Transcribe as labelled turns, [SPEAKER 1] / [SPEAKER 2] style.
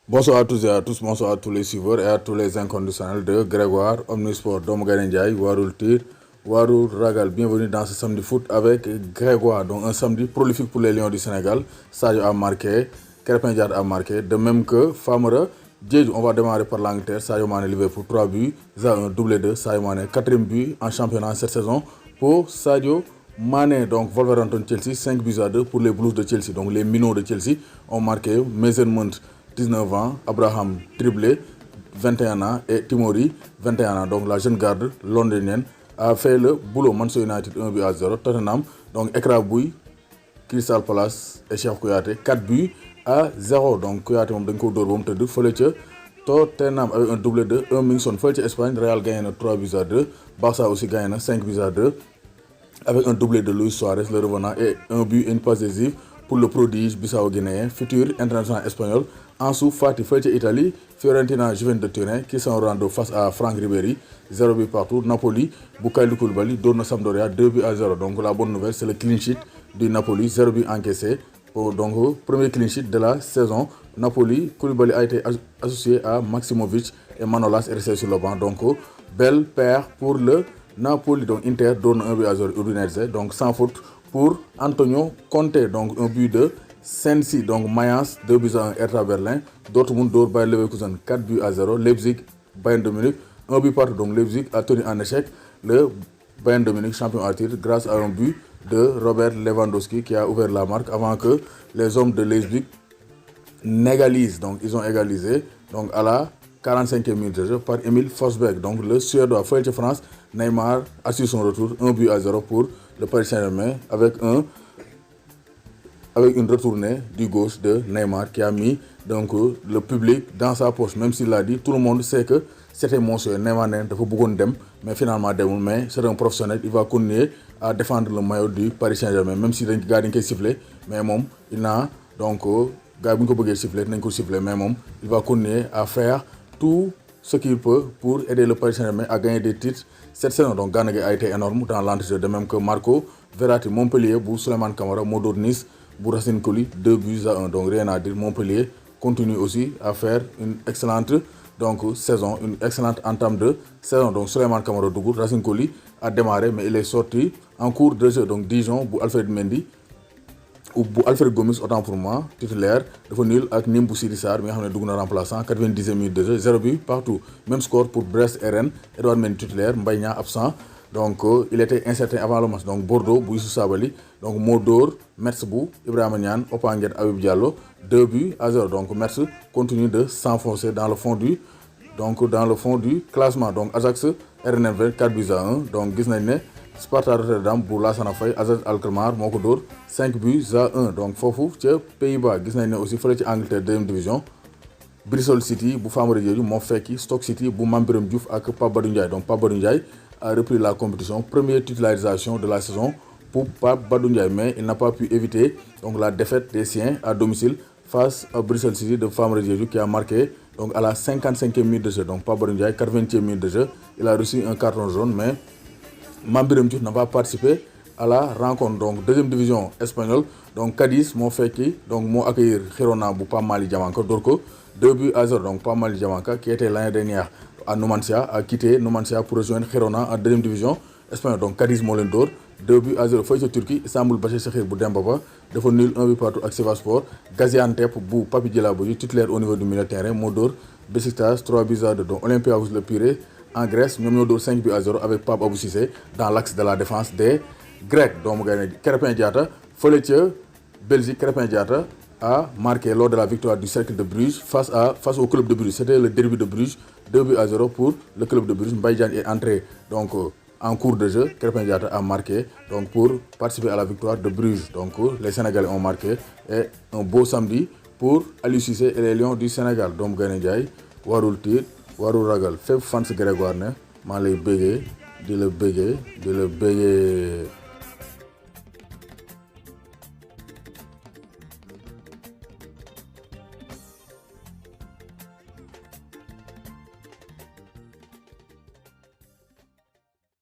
[SPEAKER 1] Bonsoir à tous et à tous, bonsoir à tous les suiveurs et à tous les inconditionnels de Grégoire, Omnisport, Dom Ndiaye, Warul Tir, Warul Ragal. Bienvenue dans ce samedi foot avec Grégoire. Donc un samedi prolifique pour les Lions du Sénégal. Sadio a marqué, Krépin Diatta a marqué, de même que Famara. On va démarrer par l'Angleterre, Sadio Mane Liverpool 3 buts, un doublé de Sadio Mane, 4e but en championnat cette saison pour Sadio Mane. Donc Wolverhampton Chelsea, 5 buts à 2 pour les Blues de Chelsea. Donc les minots de Chelsea ont marqué Mason Mount 19 ans, Abraham triplé, 21 ans, et Timori, 21 ans. Donc la jeune garde londonienne a fait le boulot. Manchester United 1 but à 0. Tottenham, donc Ekrabouy, Crystal Palace et Cheikhou Kouyaté, 4 buts à 0. Donc Kouyaté, on a dit Tottenham avec un doublé de 1 Mingson. Fële Espagne, Real gagne 3 buts à 2. Barça aussi gagne 5 buts à 2. Avec un doublé de Luis Suarez, le revenant, et un but et une passe décisive pour le prodige bissau-guinéen, futur international espagnol. Ansu Fati, fële Italie, Fiorentina, Juventus de Turin, qui sont rendus face à Franck Ribéry, 0 but partout. Napoli, Bukayo Koulibaly, Dorna Sampdoria, 2 buts à 0. Donc la bonne nouvelle, c'est le clean sheet du Napoli, 0 but encaissé. Donc, premier clean sheet de la saison. Napoli, Koulibaly a été associé à Maximovic et Manolas est resté sur le banc. Donc, belle paire pour le Napoli. Donc, Inter donne 1 but à 0 Udinese. Donc, sans faute pour Antonio Conte. Donc, un but de Sensi. Donc, Mayence, 2 buts à 1 Hertha Berlin. Dortmund, Bayer Leverkusen, 4 buts à 0. Leipzig, Bayern de Munich, 1 but partout. Donc, Leipzig a tenu en échec le Bayern de Munich, champion à titre, grâce à un but de Robert Lewandowski qui a ouvert la marque avant que les hommes de Leipzig n'égalisent. Donc ils ont égalisé donc à la 45e minute de jeu par Emil Forsberg. Donc le Suédois fële France, Neymar a su son retour, 1 but à 0 pour le Paris Saint-Germain avec une retournée du gauche de Neymar qui a mis donc le public dans sa poche. Même s'il l'a dit, tout le monde sait que c'était monstrueux. Neymar ne dafa bëggoon dem, mais finalement demul. Mais c'est un professionnel, il va continuer à défendre le maillot du Paris Saint-Germain. Même si les gars dañ koy siffler, mais il n'a donc gars bu ñu ko bëggee siffler nañ ko siffler, mais il va continuer à faire tout ce qu'il peut pour aider le Paris Saint-Germain à gagner des titres cette saison. Donc Gana Gueye a été énorme dans l'entrejeu, de même que Marco Verratti. Montpellier bu Souleymane Camara moo dóor Nice bu Racine Coly 2 buts à 1. Donc rien à dire, Montpellier continue aussi à faire une excellente saison, une excellente entame de saison. Donc Souleymane Camara Dougout, Racine Coly a démarré, mais il est sorti en cours de jeu. Donc Dijon bu Alfred Mendy ou bu Alfred Gomis, autant pour moi, titulaire, dafa nul ak Nîmes bu Sidi Sarr mi nga xam ne dugg na remplaçant, 90e minute de jeu, 0 but partout. Même score pour Brest et Rennes, Edouard Mendy titulaire, Mbaye Niang absent. Donc il était incertain avant le match. Donc Bordeaux bu Youssouf Sabaly, donc Modor, Metz bu Ibrahima Niane, Opanguet Habib Diallo, 2 buts à 0. Donc Metz continue de s'enfoncer dans le fond du classement. Donc Ajax RN 4 buts à 1. Donc gis nañ ne Sparta Rotterdam bu Lassana Faye, Azaz Alkmaar moo ko dóor 5 buts à 1. Donc foofu ca Pays-Bas gis nañ ne aussi fële ci Angleterre 2e division, Bristol City bu Famara Diédhiou moo fekki Stoke City bu Mame Birame Diouf ak Pape Badou Ndiaye. Donc Pape Badou Ndiaye a repris la compétition, première titularisation de la saison pour Pape Badou Ndiaye, mais il n'a pas pu éviter donc la défaite des siens à domicile face à Bristol City de Famara Diédhiou qui a marqué donc à la 55e minute de jeu. Donc Pape Badou Ndiaye, 80e minute de jeu, il a reçu un carton jaune, mais Mame Birame Diouf n'a pas participé à la rencontre. Donc deuxième division espagnole, donc Cadiz moo accueillir Girona bu Pape Malick Diamanka dóor ko 2 buts à 0. Donc Pape Malick Diamanka qui était l'année dernière à Numancia a quitté Numancia pour rejoindre Girona en deuxième division espagnole. Donc Cadiz moo leen dóor 2 buts à 0. fële ca Turquie, Istanbul Başakşehir bu Demba Ba dafa nul 1 but partout ak Sivasspor. Gaziantep bu Papy Djilabodji, titulaire au niveau du milieu de terrain, moo dóor Beşiktaş 3 buts à 2. Donc Olympiakos Le Pirée en Grèce, ñoom ñoo dóor 5 buts à 0 avec Pape Abou Cissé dans l'axe de la défense des Grecs. Donc Krépin Diatta fële ca Belgique, Krépin Diatta a marqué lors de la victoire du Cercle de Bruges face au club de Bruges. C'était le derby de Bruges, 2 buts à 0 pour le club de Bruges. Mbaye Diagne est entré donc en cours de jeu. Krépin Diatta a marqué donc pour participer à la victoire de Bruges. Donc les Sénégalais ont marqué, et un beau samedi pour Aliou Cissé et les Lions du Sénégal. Donc Gana Ndiaye warul tiit warul ragal fépp fans Grégoire ne maa lay bëggee di la bëggee